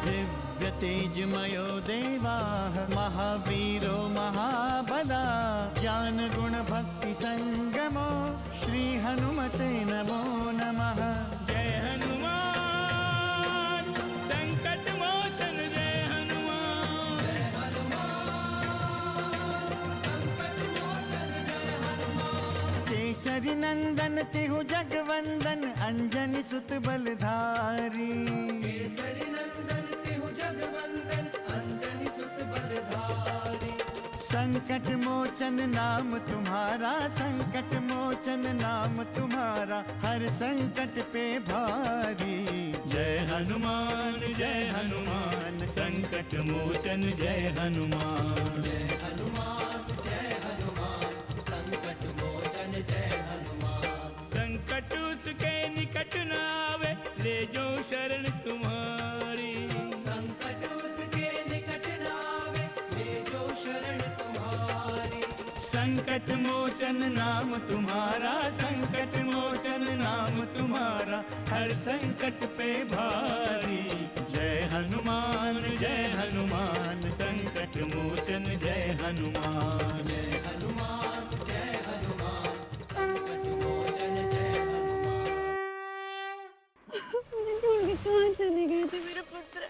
दिव्य तेजमयो देवाः महावीरो महाबला ज्ञान गुण भक्ति संगमो श्री हनुमते नमो नमः। जय हनुमान संकट मोचन जय हनुमान। जय हनुमान संकट मोचन जय हनुमान। केसरी नंदन तिहु जगवंदन अंजनी सुत बलधारी। केसरी नंदन तिहु जगवंदन अंजनी सुत बलधारी। संकट मोचन नाम तुम्हारा संकट मोचन नाम तुम्हारा हर संकट पे भारी। जय हनुमान संकट मोचन जय हनुमान। जय हनुमान संकट मोचन जय हनुमान। संकट उसके निकट न आवे ले जो शरण तुम्हारी। संकट उसके निकट न आवे ले जो शरण तुम्हारी। संकट मोचन नाम तुम्हारा संकट मोचन नाम तुम्हारा हर संकट पे भारी। जय हनुमान संकट मोचन जय हनुमान। जय हनुमान संकट मोचन जय हनुमान। कहाँ चले गए थे मेरा पुत्र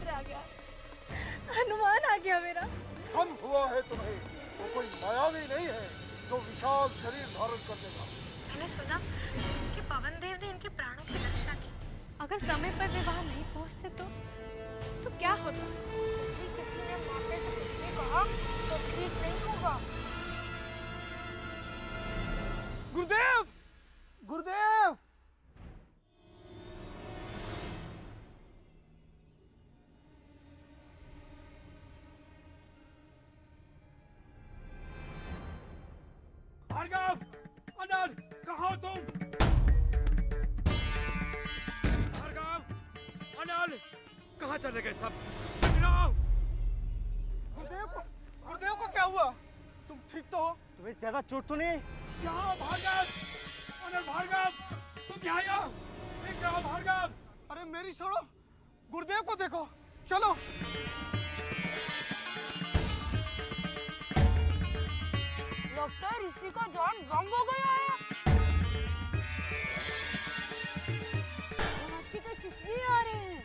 आ गया। हनुमान आ गया मेरा। कम हुआ है तुम्हें, वो कोई मायावी नहीं है जो विशाल शरीर धारण कर लेगा। मैंने सुना कि पवन देव ने इनके प्राणों की रक्षा की। अगर समय पर वे वहाँ नहीं पहुँचते तो क्या होता? यदि किसी ने माता से कुछ भी कहा तो ठीक नहीं होगा। गुरुदेव, गुरुदेव! भार्गव, अनल, कहाँ हो तुम? भार्गव, अनल, कहाँ चले गए सब? संग्राम! गुरुदेव को क्या हुआ? तुम ठीक तो हो? तुम्हें ज्यादा चोट तो नहीं? यहाँ भार्गव, अनल भार्गव, तुम यहाँ आओ। संग्राम भार्गव! अरे मेरी छोड़ो, गुरुदेव को देखो, चलो। लगता है ऋषि का जान भंग हो गया है। मच्छी के चिस्पी आ रहे हैं।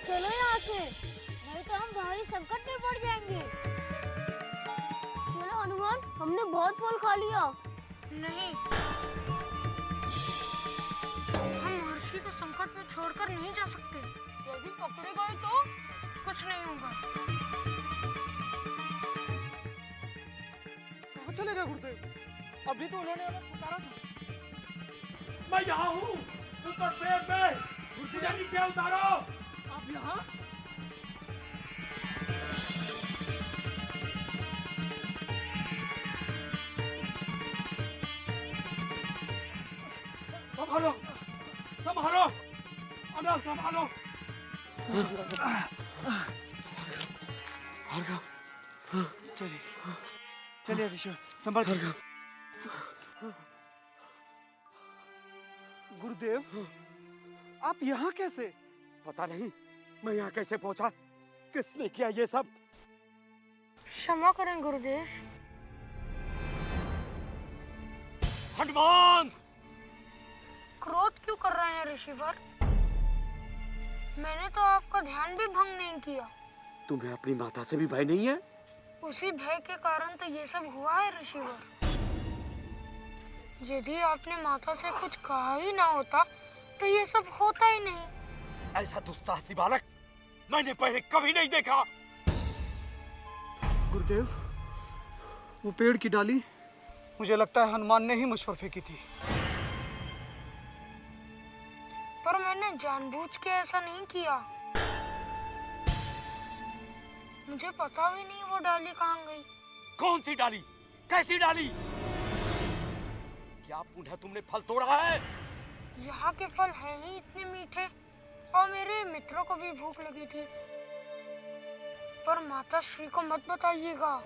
चलो यहाँ से, नहीं तो हम भारी संकट में पड़ जाएंगे। चलो हनुमान, हमने बहुत फल खा लिया। नहीं, हम महर्षि को संकट में छोड़कर नहीं जा सकते। यदि पकड़े गए तो कुछ नहीं होगा। कहाँ चले गए गुरुदेव? अभी तो उन्होंने हमें पुकारा था। मैं यहाँ हूँ, ऊपर पेड़ पे, मुझे नीचे उतारो। आप यहाँ? संभालो, संभालो, अनल संभालो। भार्गव, चलिए, चलिए ऋषि, संभाल भार्गव। गुरुदेव, आप यहाँ कैसे? पता नहीं, मैं यहाँ कैसे पहुँचा? किसने किया ये सब? क्षमा करें गुरुदेव। हनुमान! क्रोध क्यों कर रहे हैं ऋषिवर? मैंने तो आपका ध्यान भी भंग नहीं किया। तुम्हें अपनी माता से भी भय नहीं है? उसी भय के कारण तो ये सब हुआ है ऋषिवर। यदि आपने माता से कुछ कहा ही ना होता तो ये सब होता ही नहीं। ऐसा दुस्साहसी बालक मैंने पहले कभी नहीं देखा। गुरुदेव, वो पेड़ की डाली मुझे लगता है हनुमान ने ही मुझ पर फेंकी थी। पर मैंने जानबूझ के ऐसा नहीं किया। मुझे पता भी नहीं वो डाली कहाँ गई। कौन सी डाली? कैसी डाली? क्या पुनः तुमने फल तोड़ा है? यहाँ के फल हैं ही इतने मीठे और मेरे मित्रों को भी भूख लगी थी। पर माता श्री को मत बताइएगा।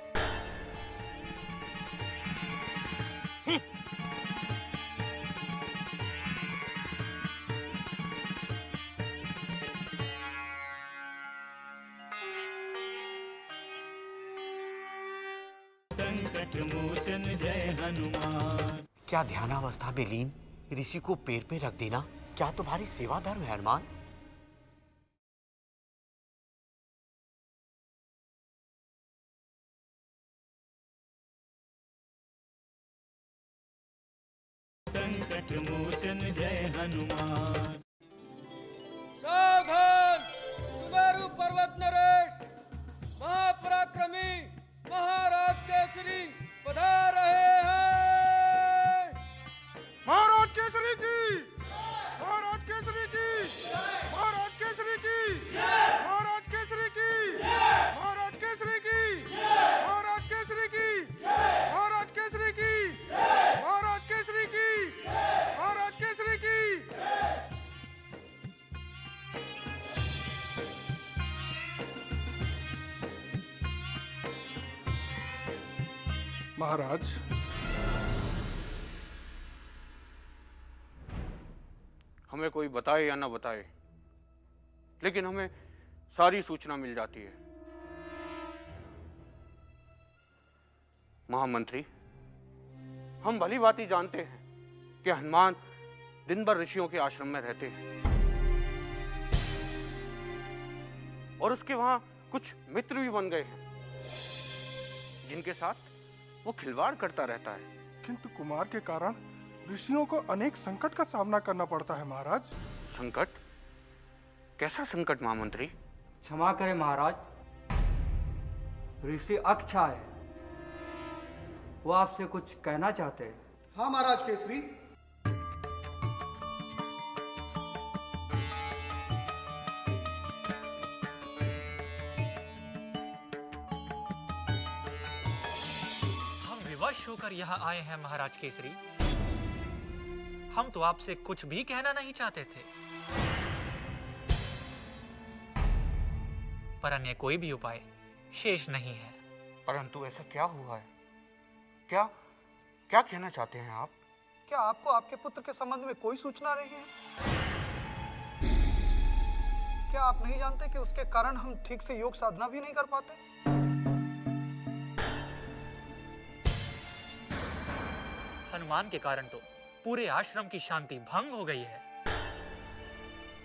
संकट मोचन जय हनुमान। क्या ध्यानावस्था में लीन ऋषि को पेड़ पे रख देना क्या तुम्हारी सेवा धर्म है हनुमान? संकट मोचन जय हनुमान। सावधान! सुमेरु पर्वत नरेश महापराक्रमी महाराज केसरी पधार रहे हैं। महाराज केसरी की, महाराज केसरी की, महाराज केसरी की, महाराज केसरी की, महाराज केसरी की, महाराज केसरी की, महाराज केसरी की, महाराज केसरी की, महाराज केसरी की। महाराज, हमें कोई बताए या ना बताए, लेकिन हमें सारी सूचना मिल जाती है। महामंत्री, हम भली भांति जानते हैं कि हनुमान दिन भर ऋषियों के आश्रम में रहते हैं और उसके वहां कुछ मित्र भी बन गए हैं जिनके साथ वो खिलवाड़ करता रहता है। किंतु कुमार के कारण ऋषियों को अनेक संकट का सामना करना पड़ता है महाराज। संकट? कैसा संकट महामंत्री? क्षमा करें महाराज, ऋषि अक्षा है, वो आपसे कुछ कहना चाहते हैं। हाँ महाराज केसरी। हम विवश होकर यहाँ आए हैं महाराज केसरी। हम तो आपसे कुछ भी कहना नहीं चाहते थे, पर अन्य कोई भी उपाय शेष नहीं है। परंतु ऐसा क्या हुआ है? क्या क्या कहना चाहते हैं आप? क्या आपको आपके पुत्र के संबंध में कोई सूचना नहीं है? क्या आप नहीं जानते कि उसके कारण हम ठीक से योग साधना भी नहीं कर पाते? हनुमान के कारण तो पूरे आश्रम की शांति भंग हो गई है।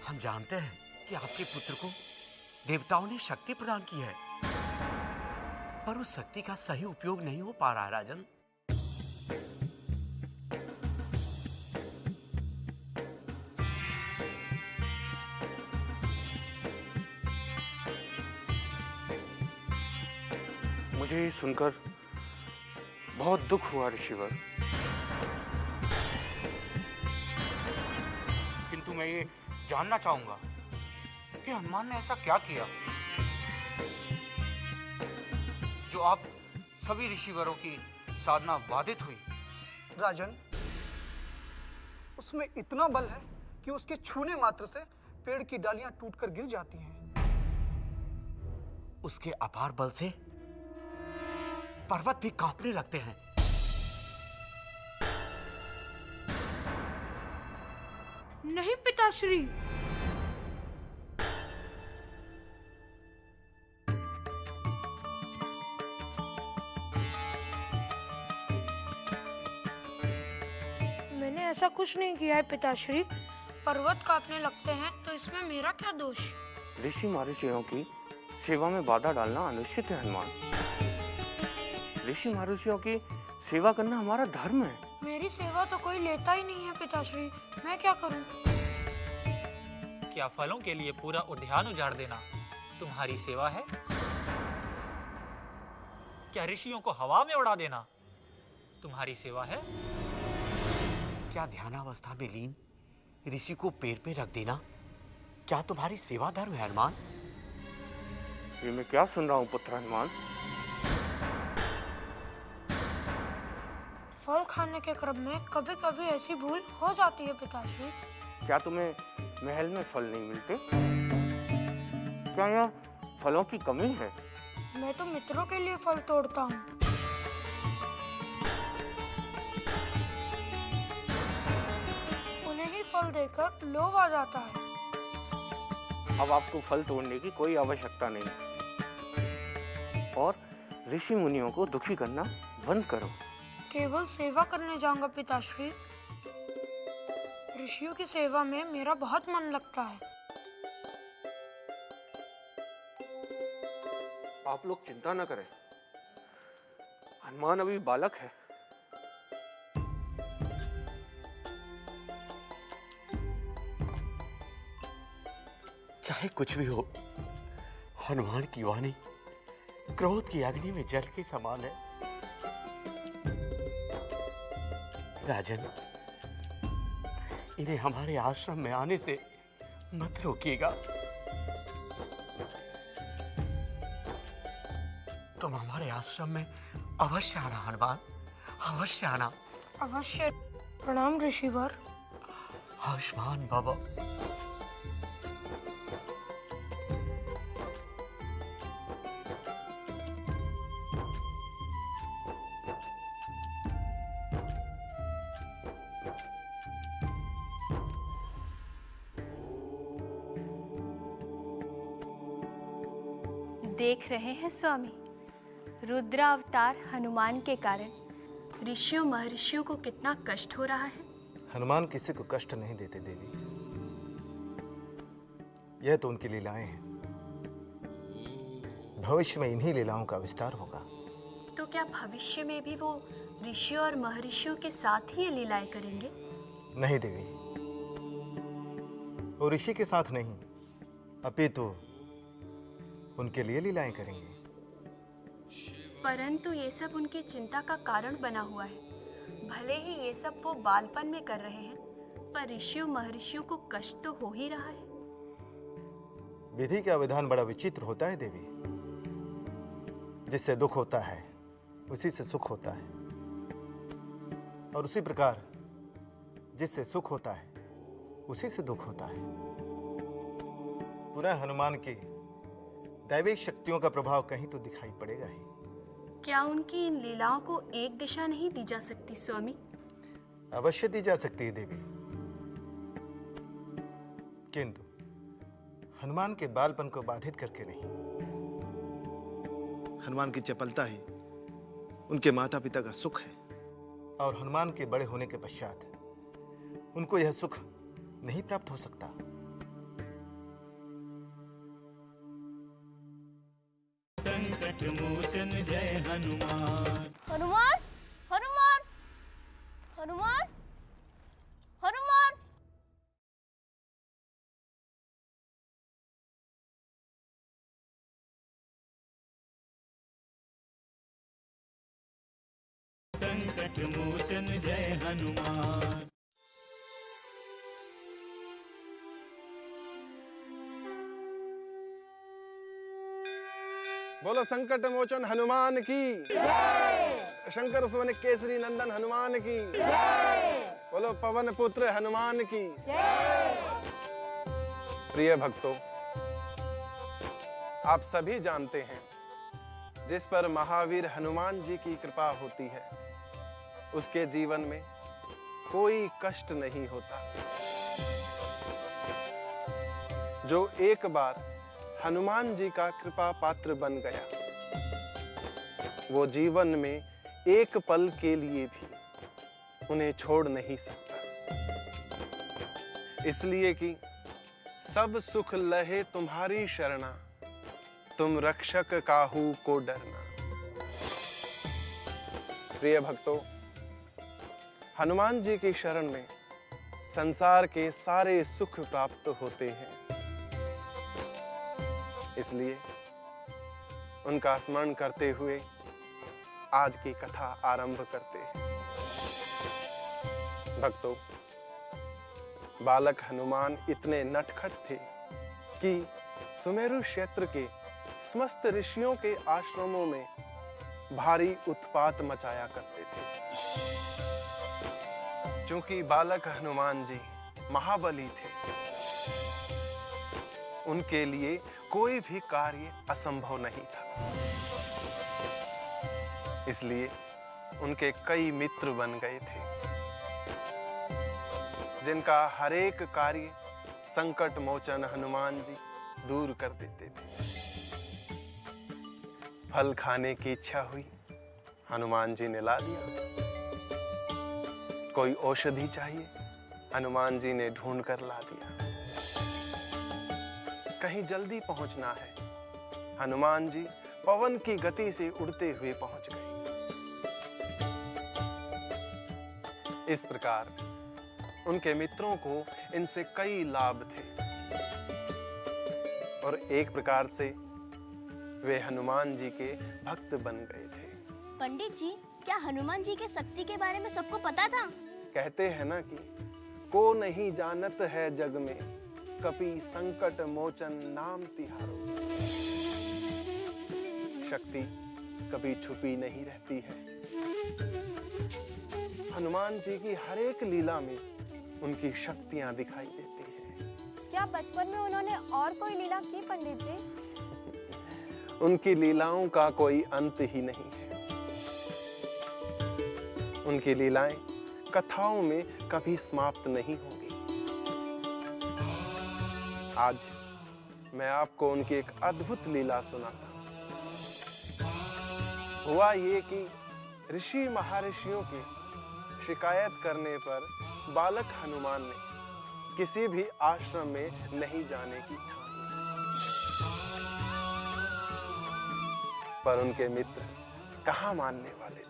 हम जानते हैं कि आपके पुत्र को देवताओं ने शक्ति प्रदान की है, पर उस शक्ति का सही उपयोग नहीं हो पा रहा है राजन। मुझे ये सुनकर बहुत दुख हुआ ऋषिवर, किंतु मैं ये जानना चाहूंगा कि हनुमान ने ऐसा क्या किया जो आप सभी ऋषिवरों की साधना बाधित हुई। राजन, उसमें इतना बल है कि उसके छूने मात्र से पेड़ की डालियां टूटकर गिर जाती हैं। उसके अपार बल से पर्वत भी कांपने लगते हैं। नहीं पिताश्री, मैंने ऐसा कुछ नहीं किया है पिताश्री। पर्वत कांपने लगते हैं तो इसमें मेरा क्या दोष? ऋषि महर्षियों की सेवा में बाधा डालना अनुचित है हनुमान। ऋषि महर्षियों की सेवा करना हमारा धर्म है। मेरी सेवा तो कोई लेता ही नहीं है पिताश्री, मैं क्या करूं? क्या फलों के लिए पूरा उद्यान उजाड़ देना तुम्हारी सेवा है? क्या ऋषियों को हवा में उड़ा देना तुम्हारी सेवा है? क्या ध्यानावस्था में लीन ऋषि को पेड़ पे रख देना क्या तुम्हारी सेवा धर्म है हनुमान? ये मैं क्या सुन रहा हूँ पुत्र हनुमान? फल खाने के क्रम में कभी कभी ऐसी भूल हो जाती है पिताश्री। क्या तुम्हें महल में फल नहीं मिलते? क्या यहाँ फलों की कमी है? मैं तो मित्रों के लिए फल तोड़ता हूँ। उन्हें ही फल देकर लोभ आ जाता है। अब आपको फल तोड़ने की कोई आवश्यकता नहीं और ऋषि मुनियों को दुखी करना बंद करो। केवल सेवा करने जाऊंगा पिताश्री। ऋषियों की सेवा में मेरा बहुत मन लगता है। आप लोग चिंता न करें, हनुमान अभी बालक है। चाहे कुछ भी हो, हनुमान की वाणी क्रोध की अग्नि में जल के समान है। राजन, इन्हें हमारे आश्रम में आने से मत रोकिएगा। तुम हमारे आश्रम में अवश्य आना हनुमान, अवश्य आना। अवश्य। प्रणाम ऋषिवर। आयुष्मान बाबा। देख रहे हैं स्वामी, रुद्रावतार हनुमान के कारण ऋषियों महर्षियों को कितना कष्ट हो रहा है। हनुमान किसी को कष्ट नहीं देते देवी, यह तो उनकी लीलाएं हैं। भविष्य में इन्हीं लीलाओं का विस्तार होगा। तो क्या भविष्य में भी वो ऋषियों और महर्षियों के साथ ही ये लीलाएं करेंगे? नहीं देवी, वो ऋषि के साथ नहीं, अपितु उनके लिए लीलाएं करेंगे। परंतु ये सब उनकी चिंता का कारण बना हुआ है। भले ही ये सब वो बालपन में कर रहे हैं, पर ऋषियों महर्षियों को कष्ट तो हो ही रहा है। विधि का विधान बड़ा विचित्र होता है देवी। जिससे दुख होता है उसी से सुख होता है, और उसी प्रकार जिससे सुख होता है उसी से दुख होता है। पुनः हनुमान की दैविक शक्तियों का प्रभाव कहीं तो दिखाई पड़ेगा ही। क्या उनकी इन लीलाओं को एक दिशा नहीं दी जा सकती स्वामी? अवश्य दी जा सकती है देवी, किंतु हनुमान के बालपन को बाधित करके नहीं। हनुमान की चपलता ही उनके माता पिता का सुख है, और हनुमान के बड़े होने के पश्चात उनको यह सुख नहीं प्राप्त हो सकता। संकट मोचन जय हनुमान। हनुमान हनुमान हनुमान हनुमान। संकट मोचन जय हनुमान। बोलो संकट मोचन हनुमान की जय। शंकर सुवन केसरी नंदन हनुमान की जय। बोलो पवन पुत्र हनुमान की जय। प्रिय भक्तों, आप सभी जानते हैं, जिस पर महावीर हनुमान जी की कृपा होती है उसके जीवन में कोई कष्ट नहीं होता। जो एक बार हनुमान जी का कृपा पात्र बन गया, वो जीवन में एक पल के लिए भी उन्हें छोड़ नहीं सकता। इसलिए कि सब सुख लहे तुम्हारी शरणा, तुम रक्षक काहू को डरना। प्रिय भक्तों, हनुमान जी की शरण में संसार के सारे सुख प्राप्त होते हैं। इसलिए उनका स्मरण करते हुए आज की कथा आरंभ करते हैं। भक्तों, बालक हनुमान इतने नटखट थे कि सुमेरु क्षेत्र के समस्त ऋषियों के आश्रमों में भारी उत्पात मचाया करते थे। क्योंकि बालक हनुमान जी महाबली थे, उनके लिए कोई भी कार्य असंभव नहीं था। इसलिए उनके कई मित्र बन गए थे, जिनका हर एक कार्य संकट मोचन हनुमान जी दूर कर देते थे। फल खाने की इच्छा हुई, हनुमान जी ने ला दिया। कोई औषधि चाहिए, हनुमान जी ने ढूंढ कर ला दिया। कहीं जल्दी पहुंचना है, हनुमान जी पवन की गति से उड़ते हुए पहुंच गए। इस प्रकार उनके मित्रों को इनसे कई लाभ थे और एक प्रकार से वे हनुमान जी के भक्त बन गए थे। पंडित जी, क्या हनुमान जी के शक्ति के बारे में सबको पता था? कहते हैं ना कि को नहीं जानत है जग में, कपि संकट मोचन नाम तिहारो। शक्ति कभी छुपी नहीं रहती है। हनुमान जी की हर एक लीला में उनकी शक्तियां दिखाई देती हैं। क्या बचपन में उन्होंने और कोई लीला की पंडित जी? उनकी लीलाओं का कोई अंत ही नहीं है। उनकी लीलाएं कथाओं में कभी समाप्त नहीं होंगी। आज मैं आपको उनकी एक अद्भुत लीला सुनाता हूं। हुआ ये कि ऋषि महर्षियों की शिकायत करने पर बालक हनुमान ने किसी भी आश्रम में नहीं जाने की ठानी। पर उनके मित्र कहाँ मानने वाले थे।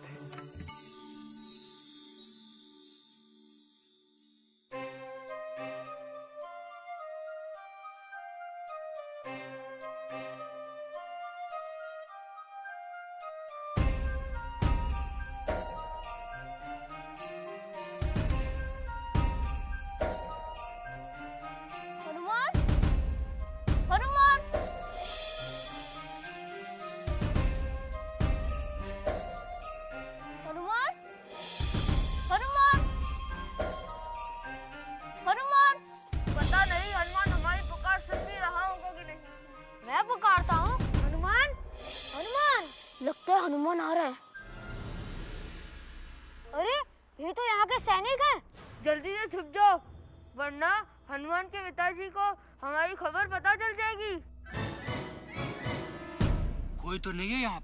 हनुमान आ रहे हैं। अरे ये तो यहाँ के सैनिक हैं। जल्दी से छुप जाओ, वरना हनुमान के पिताजी को हमारी खबर पता चल जाएगी। कोई तो नहीं है यहाँ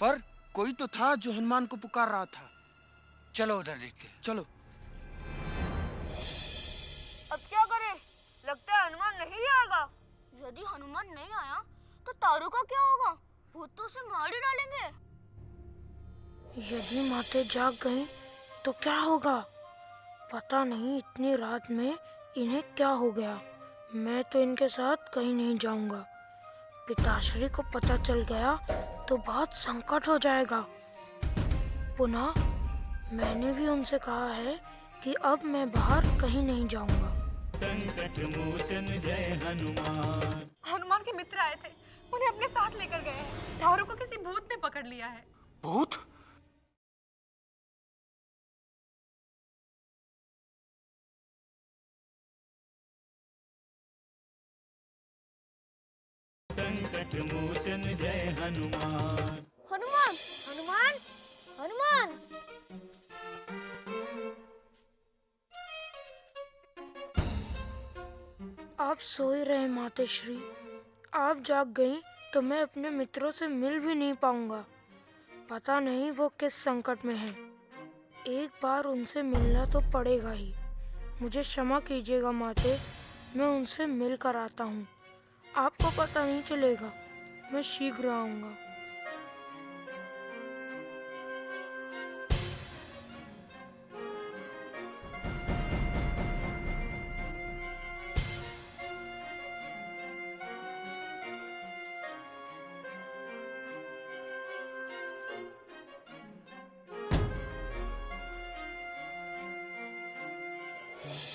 पर कोई तो था जो हनुमान को पुकार रहा था। चलो उधर देखते हैं। चलो। अब क्या करें? लगता है हनुमान नहीं आएगा। यदि हनुमान नहीं आया तो तारू का क्या होगा? वो तो उसे मार ही डालेंगे। यदि माते जाग गईं तो क्या होगा? पता नहीं इतनी रात में इन्हें क्या हो गया। मैं तो इनके साथ कहीं नहीं जाऊंगा। पिताश्री को पता चल गया तो बहुत संकट हो जाएगा। पुनः मैंने भी उनसे कहा है कि अब मैं बाहर कहीं नहीं जाऊंगा। संकट मोचन जय हनुमान। हनुमान के मित्र आए थे, उन्हें अपने साथ लेकर गए हैं। तारू को किसी भूत ने पकड़ लिया है। भूत? संकट मोचन जय हनुमान। हनुमान हनुमान हनुमान। आप सो ही रहे मातेश्री। आप जाग गईं तो मैं अपने मित्रों से मिल भी नहीं पाऊंगा। पता नहीं वो किस संकट में हैं। एक बार उनसे मिलना तो पड़ेगा ही। मुझे क्षमा कीजिएगा माते, मैं उनसे मिल कर आता हूँ। आपको पता नहीं चलेगा, मैं शीघ्र आऊंगा।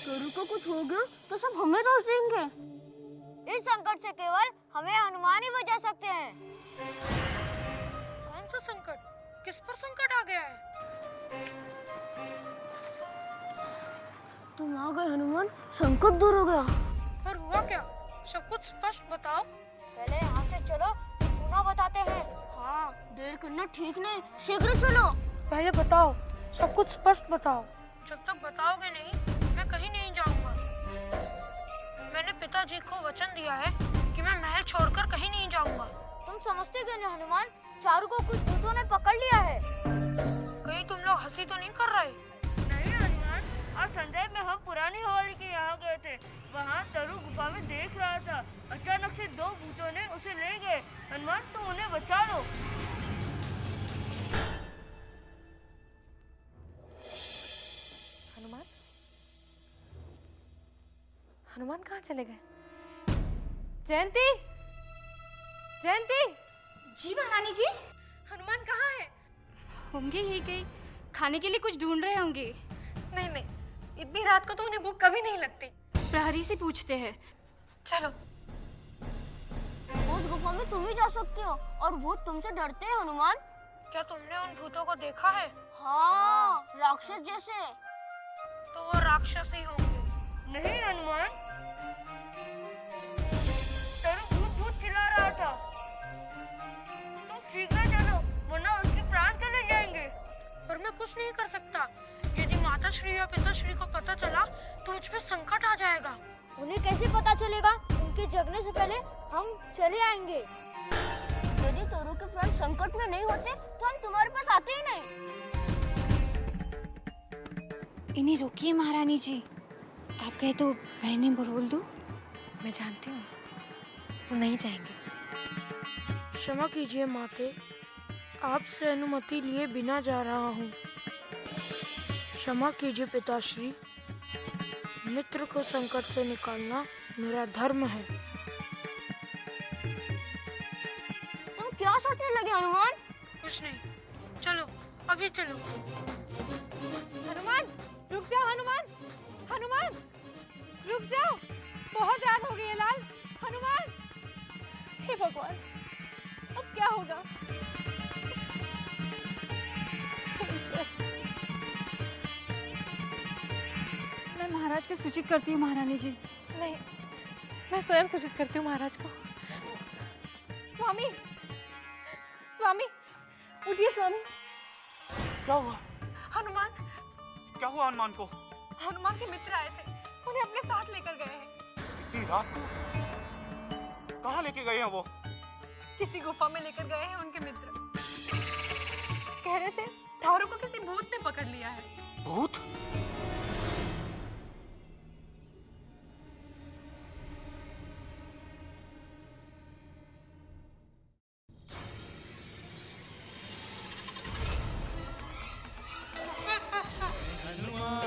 तारू को कुछ हो गया तो सब हमें दोष देंगे। इस संकट से केवल हमें हनुमान ही बचा सकते हैं। कौन सा संकट? किस पर संकट आ गया है? तुम आ गए हनुमान, संकट दूर हो गया। पर हुआ क्या? सब कुछ स्पष्ट बताओ। पहले यहाँ से चलो, पुनः बताते हैं। हाँ, देर करना ठीक नहीं, शीघ्र चलो। पहले बताओ, सब कुछ स्पष्ट बताओ। जब तक बताओगे नहीं, मैं कहीं नहीं जाऊंगा। मैंने पिताजी को वचन दिया है कि मैं महल छोड़कर कहीं नहीं जाऊंगा। तुम समझते क्यों नहीं हनुमान? चारू को कुछ भूतों ने पकड़ लिया है। कहीं तुम लोग हंसी तो नहीं कर रहे? नहीं हनुमान, आज संध्या में हम पुरानी हवेली के यहाँ गए थे। वहाँ तरु गुफा में देख रहा था, अचानक से दो भूतों ने उसे ले गए। हनुमान तुम उन्हें बचा लो। हनुमान हनुमान कहाँ चले गए? जयंती, जयंती। जी महारानी जी। हनुमान कहाँ है? होंगे ही कहीं खाने के लिए कुछ ढूंढ रहे होंगे। नहीं नहीं, इतनी रात को तो उन्हें भूख कभी नहीं लगती। प्रहरी से पूछते हैं। चलो। उस गुफा में तुम ही जा सकते हो और भूत तुमसे डरते हैं हनुमान। क्या तुमने उन भूतों को देखा है? हाँ, राक्षस जैसे। तो वो राक्षस ही होंगे। नहीं हनुमान, तरु भूत भूत चिल्ला रहा था। तुम शीघ्र चलो वरना उसके प्राण चले जाएंगे। पर मैं कुछ नहीं कर सकता। यदि माता श्री या पिता श्री को पता चला तो मुझ पे संकट आ जाएगा। उन्हें कैसे पता चलेगा? उनके जगने से पहले हम चले आएंगे। यदि तरु के प्राण संकट में नहीं होते तो हम तुम्हारे पास आते ही नहीं। इन्हें रोकिए महारानी जी। आप कहे तो मैं इन्हें बोल दूं? मैं जानती हूँ वो नहीं जाएंगे। क्षमा कीजिए माते, आपसे अनुमति लिए बिना जा रहा हूँ। क्षमा कीजिए पिताश्री, मित्र को संकट से निकालना मेरा धर्म है। तुम क्या सोचने लगे हनुमान? कुछ नहीं, चलो अभी चलो। हनुमान रुक जाओ, हनुमान, हनुमान रुक जाओ, बहुत रात हो गई है लाल। हनुमान, हे भगवान, अब क्या होगा? मैं महाराज को सूचित करती हूँ महारानी जी। नहीं, मैं स्वयं सूचित करती हूँ महाराज को। स्वामी, स्वामी, उठिए स्वामी। क्या हुआ? हनुमान, क्या हुआ हनुमान को? हनुमान के मित्र आए थे, उन्हें अपने साथ लेकर गए हैं। इतनी रात को कहाँ लेके गए हैं वो? किसी गुफा में लेकर गए हैं उनके मित्र। कह रहे थे थारू को किसी भूत ने पकड़ लिया है। भूत?